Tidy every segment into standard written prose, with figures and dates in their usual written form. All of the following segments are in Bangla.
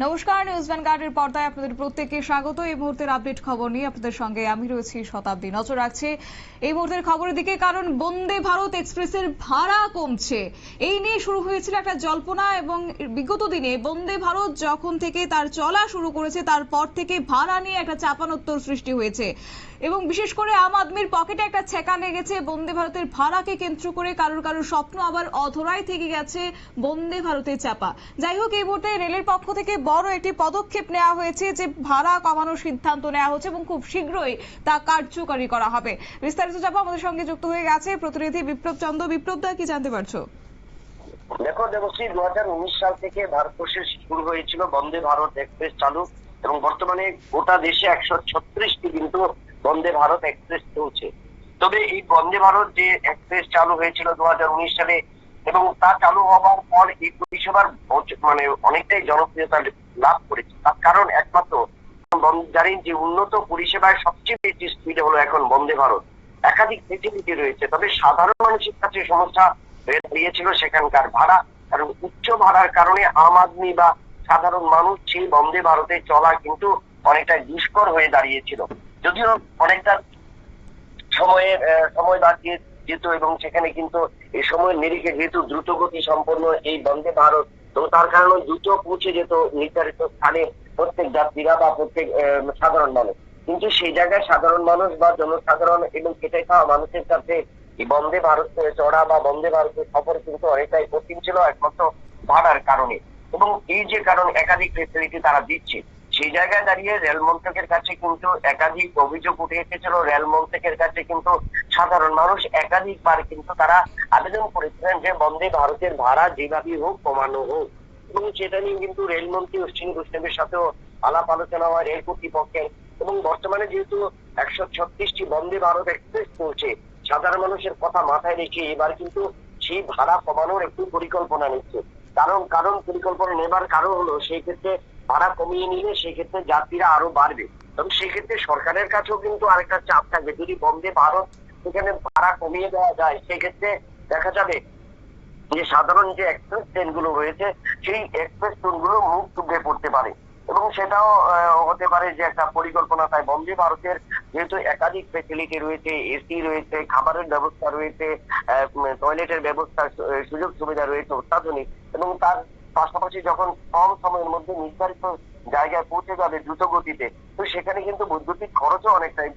নমস্কার, নিউজ ভ্যানগার্ডের পর্দায় আপনাদের প্রত্যেককে স্বাগত। এই মুহূর্তের আপডেট খবর নিয়ে আপনাদের সঙ্গে আমি রয়েছি শতাব্দী। নজর রাখছি এই মুহূর্তের খবরের দিকে, কারণ বন্দে ভারত এক্সপ্রেসের ভাড়া কমছে। এই নিয়ে শুরু হয়েছিল একটা জল্পনা, এবং বিগত দিনে বন্দে ভারত যখন থেকে তার চলা শুরু করেছে তারপর থেকে ভাড়া নিয়ে একটা চাপানোত্তর সৃষ্টি হয়েছে, এবং বিশেষ করে আম আদমির পকেটে একটা ছেকা লেগেছে বন্দে ভারতের ভাড়াকে কেন্দ্র করে। কারোর কারোর স্বপ্ন আবার অধরাই থেকে গেছে বন্দে ভারতের চাপা। যাই হোক, এই মুহূর্তে রেলের পক্ষ থেকে বড় একটি পদক্ষেপ নেওয়া হয়েছে, যে ভাড়া কমানোর সিদ্ধান্ত নেওয়া হচ্ছে এবং খুব শীঘ্রই তা কার্যকরী করা হবে। বিস্তারিত যাবো, আমাদের সঙ্গে যুক্ত হয়ে গেছে প্রতিনিধি বিপ্লব চন্দ্র। বিপ্লব দা, কি জানতে পারছো? দেখো দেবশ্রী, 2019 সাল থেকে ভারতবর্ষে শুরু হয়েছিল বন্দে ভারত এক্সপ্রেস চালু, এবং বর্তমানে গোটা দেশে 136টি কিন্তু বন্দে ভারত এক্সপ্রেস চলছে। তবে এই বন্দে ভারত যে এক্সপ্রেস চালু হয়েছিল 2019 সালে, এবং তা চালু হওয়ার পর এই পরিষেবার অনেকটাই জনপ্রিয়তা লাভ করেছে। তার কারণ একমাত্র জানেন যে উন্নত পরিষেবায় সবচেয়ে বেশি স্পিড হলো এখন বন্দে ভারত। একাধিক ফেসিলিটি রয়েছে, তবে সাধারণ মানুষের কাছে সমস্যা দিয়েছিল সেখানকার ভাড়া। কারণ উচ্চ ভাড়ার কারণে আম আদমি বা সাধারণ মানুষ সেই বন্দে ভারতে চলা কিন্তু অনেকটা দুষ্কর হয়ে দাঁড়িয়েছিল। যদিও অনেকটা সময় বাড়িয়ে যেত, এবং সেখানে কিন্তু এই সময়ের নিরিখে যেহেতু দ্রুত গতি সম্পন্ন এই বন্দে ভারত, তো তার কারণে দ্রুত পৌঁছে যেত নির্ধারিত স্থানে প্রত্যেক যাত্রীরা বা প্রত্যেক সাধারণ মানুষ। কিন্তু সেই জায়গায় সাধারণ মানুষ বা জনসাধারণ এবং খেটে খাওয়া মানুষের কাছে এই বন্দে ভারতে চড়া বা বন্দে ভারতের সফর কিন্তু অনেকটাই কঠিন ছিল, একমাত্র ভাড়ার কারণে। এবং এই যে কারণ একাধিক ফেসিলিটি তারা দিচ্ছে, সেই জায়গায় দাঁড়িয়ে রেল মন্ত্রকের কাছে কিন্তু একাধিক অভিযোগ উঠে এসেছিল। রেল মন্ত্রকের কাছে কিন্তু সাধারণ মানুষ একাধিকবার কিন্তু তারা আবেদন করেছিলেন যে বন্দে ভারতের ভাড়া যেভাবেই হোক কমানো হোক, এবং সেটা নিয়ে কিন্তু রেলমন্ত্রী অশ্বিনী বৈষ্ণবের সাথেও আলাপ আলোচনা হয় রেল কর্তৃপক্ষের। এবং বর্তমানে যেহেতু 136টি বন্দে ভারত এক্সপ্রেস চলছে, সাধারণ মানুষের কথা মাথায় রেখে এবার কিন্তু সেই ভাড়া কমানোর একটু পরিকল্পনা নিচ্ছে। কারণ পরিকল্পনা নেবার কারণ হলো, সেই ক্ষেত্রে ভাড়া কমিয়ে নিলে সেক্ষেত্রে যাত্রীরা আরো বাড়বে, এবং সেক্ষেত্রে সরকারের কাছেও কিন্তু আরেকটা চাপ থাকবে। যদি বন্দে ভারত সেখানে ভাড়া কমিয়ে দেওয়া যায়, সেক্ষেত্রে দেখা যাবে যে সাধারণ যে এক্সপ্রেস ট্রেন গুলো রয়েছে সেই এক্সপ্রেস ট্রেন গুলো মুখ টুকে পড়তে পারে, এবং সেটাও হতে পারে যে একটা পরিকল্পনা। তাই বন্দে ভারতের যেহেতু একাধিক ফেসিলিটি রয়েছে, এসি রয়েছে, খাবারের ব্যবস্থা রয়েছে, টয়লেটের ব্যবস্থা, সুযোগ সুবিধা রয়েছে অত্যাধুনিক, এবং তার পাশাপাশি যখন কম সময়ের মধ্যে নির্ধারিত জায়গায় পৌঁছে যাবে দ্রুত গতিতে, তো সেখানে কিন্তু বৈদ্যুতিক খরচও অনেকটাই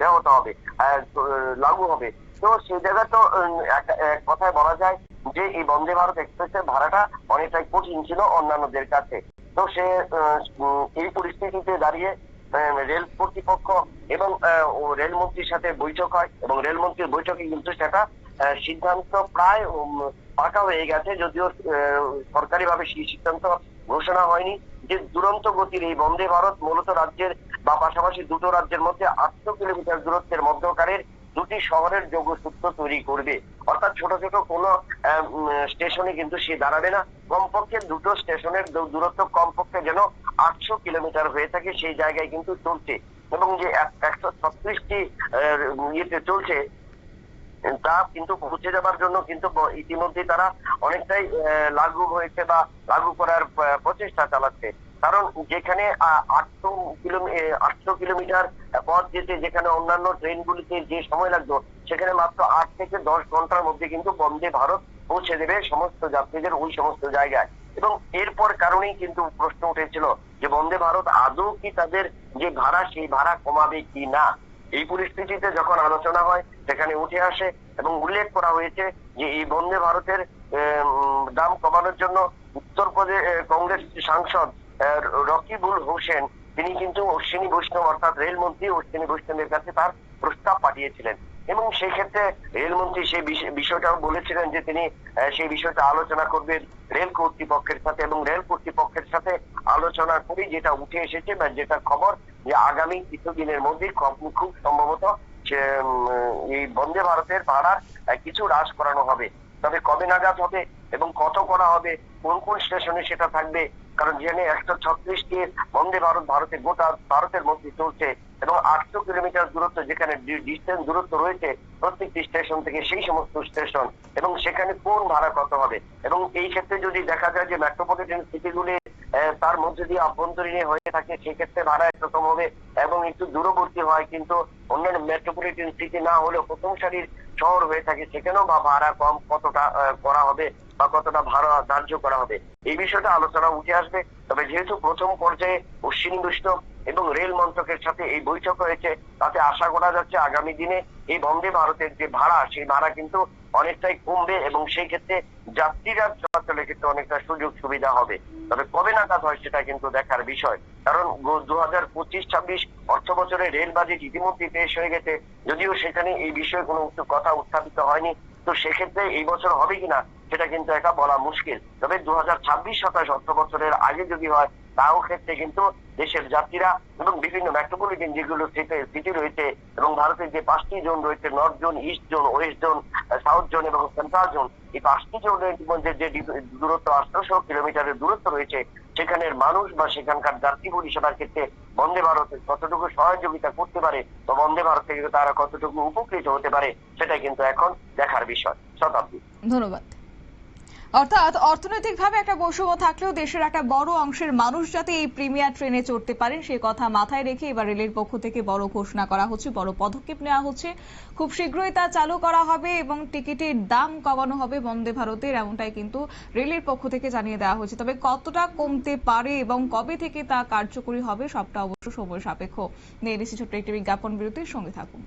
ব্যাহত হবে, লাগু হবে। তো সেই জায়গায় তো এক কথায় বলা যায় যে এই বন্দে ভারত এক্সপ্রেসের ভাড়াটা অনেকটাই কঠিন ছিল অন্যান্যদের কাছে। তো সে এই পরিস্থিতিতে দাঁড়িয়ে রেল কর্তৃপক্ষ এবং রেলমন্ত্রীর সাথে বৈঠক হয়, এবং রেলমন্ত্রীর বৈঠকে কিন্তু সেটা সিদ্ধান্ত প্রায় পাকা হয়ে গেছে। যদিও সরকারি ভাবে সেই সিদ্ধান্ত ঘোষণা হয়নি যে দুরন্ত গতির এই বন্দে ভারত মূলত রাজ্যের বা পাশাপাশি দুটো রাজ্যের মধ্যে 800 কিলোমিটার দূরত্বের মধ্যকারের দুটি শহরের যোগসূত্র তৈরি করবে। অর্থাৎ ছোট ছোট কোনো স্টেশনে কিন্তু সে দাঁড়াবে না। কমপক্ষে দুটো স্টেশনের দূরত্ব কমপক্ষে যেন 800 কিলোমিটার হয়ে থাকে, সেই জায়গায় কিন্তু চলছে। এবং যে 136টি ইয়েতে চলছে, তা কিন্তু পৌঁছে যাবার জন্য কিন্তু ইতিমধ্যে তারা অনেকটাই লাগু হয়েছে বা লাগু করার প্রচেষ্টা চালাচ্ছে। কারণ যেখানে 800 কিলোমিটার পথ যেতে যেখানে অন্যান্য ট্রেনগুলিতে যে সময় লাগতো, সেখানে মাত্র 8 থেকে 10 ঘন্টার মধ্যে কিন্তু বন্দে ভারত পৌঁছে দেবে সমস্ত যাত্রীদের ওই সমস্ত জায়গায়। এবং এরপর কারণেই কিন্তু প্রশ্ন উঠেছিল যে বন্দে ভারত আদৌ কি তাদের যে ভাড়া সেই ভাড়া কমাবে কি না। এই পরিস্থিতিতে যখন আলোচনা হয়, সেখানে উঠে আসে এবং উল্লেখ করা হয়েছে যে এই বন্দে ভারতের দাম কমানোর জন্য উত্তরপ্রদেশ কংগ্রেস সাংসদ রকিবুল হোসেন তিনি কিন্তু অশ্বিনী বৈষ্ণব অর্থাৎ রেলমন্ত্রী অশ্বিনী বৈষ্ণবের কাছে তার প্রস্তাব পাঠিয়েছিলেন। এবং সেই ক্ষেত্রে রেলমন্ত্রী সেই বিষয়টাও বলেছিলেন যে তিনি সেই বিষয়টা আলোচনা করবেন রেল কর্তৃপক্ষের সাথে, এবং রেল কর্তৃপক্ষের সাথে আলোচনা করে যেটা উঠে এসেছে বা যেটা খবর, যে আগামী কিছুদিনের মধ্যে খুব সম্ভবত এই বন্দে ভারতের ভাড়ার কিছু হ্রাস করানো হবে। তবে কবে নাগাদ হবে এবং কত করা হবে, কোন কোন স্টেশনে সেটা থাকবে, কারণ যেখানে 136টি বন্দে ভারত গোটা ভারতের মধ্যে চলছে, এবং 800 কিলোমিটার দূরত্ব যেখানে ডিস্টেন্স দূরত্ব রয়েছে প্রত্যেকটি স্টেশন থেকে, সেই সমস্ত স্টেশন এবং সেখানে কোন ভাড়া কত হবে। এবং এই ক্ষেত্রে যদি দেখা যায় যে মেট্রোপলিটন সিটিগুলি তার মধ্যে দিয়ে আভ্যন্তরীণে হয়ে থাকে, সেক্ষেত্রে ভাড়া একরকম হবে এবং একটু দূরবর্তী হয়, কিন্তু অন্যান্য মেট্রোপলিটন সিটি না হলেও প্রথম সারির শহর হয়ে থাকে, সেখানেও বা ভাড়া কম কতটা করা হবে বা কতটা ভাড়া ধার্য করা হবে, এই বিষয়টা আলোচনা উঠে আসবে। তবে যেহেতু প্রথম পর্যায়ে অশ্বিনী বৈষ্ণব এবং রেল মন্ত্রকের সাথে এই বৈঠক হয়েছে, তাতে আশা করা যাচ্ছে আগামী দিনে এই বন্দে ভারতের যে ভাড়া, সেই ভাড়া কিন্তু অনেকটাই কমবে এবং সেই ক্ষেত্রে যাত্রীরা চলাচলের ক্ষেত্রে অনেকটা সুযোগ সুবিধা হবে। তবে কবে নাগাদ হয় সেটা কিন্তু দেখার বিষয়, কারণ 2025-26 অর্থ বছরে রেল বাজেট ইতিমধ্যে পেশ হয়ে গেছে, যদিও সেখানে এই বিষয়ে কোনো কথা উত্থাপিত হয়নি। তো সেক্ষেত্রে এই বছর হবে কিনা সেটা কিন্তু একা বলা মুশকিল। তবে 2026-27 অর্থ বছরের আগে যদি হয়, তাও ক্ষেত্রে কিন্তু দেশের যাত্রীরা এবং বিভিন্ন মেট্রোপলিটন যেগুলো সিটি রয়েছে এবং ভারতের যে 5টি জোন রয়েছে, north zone, east zone, West zone, south zone এবং সেন্ট্রাল জোন, এই 5টি জোনের মধ্যে যে দূরত্ব 800 কিলোমিটারের দূরত্ব রয়েছে, সেখানের মানুষ বা সেখানকার যাত্রী পরিষেবার ক্ষেত্রে বন্দে ভারতের কতটুকু সহযোগিতা করতে পারে বা বন্দে ভারত থেকে তারা কতটুকু উপকৃত হতে পারে, সেটাই কিন্তু এখন দেখার বিষয়। শতাব্দী, ধন্যবাদ। অর্থাৎ অর্থনৈতিকভাবে একটা বৈষম্য থাকলেও দেশের একটা বড় অংশের মানুষ যাতে এই প্রিমিয়ার ট্রেনে চড়তে পারেন সে কথা মাথায় রেখে এবার রেলের পক্ষ থেকে বড় ঘোষণা করা হচ্ছে, বড় পদক্ষেপ নেওয়া হচ্ছে। খুব শীঘ্রই তা চালু করা হবে এবং টিকিটের দাম কমানো হবে বন্দে ভারতের, এমনটাই কিন্তু রেলের পক্ষ থেকে জানিয়ে দেওয়া হয়েছে। তবে কতটা কমতে পারে এবং কবে থেকে তা কার্যকরী হবে সবটা অবশ্য সময় সাপেক্ষ। নিয়ে নিচ্ছি ছোট্ট একটি বিজ্ঞাপন বিরতির সঙ্গে থাকুন।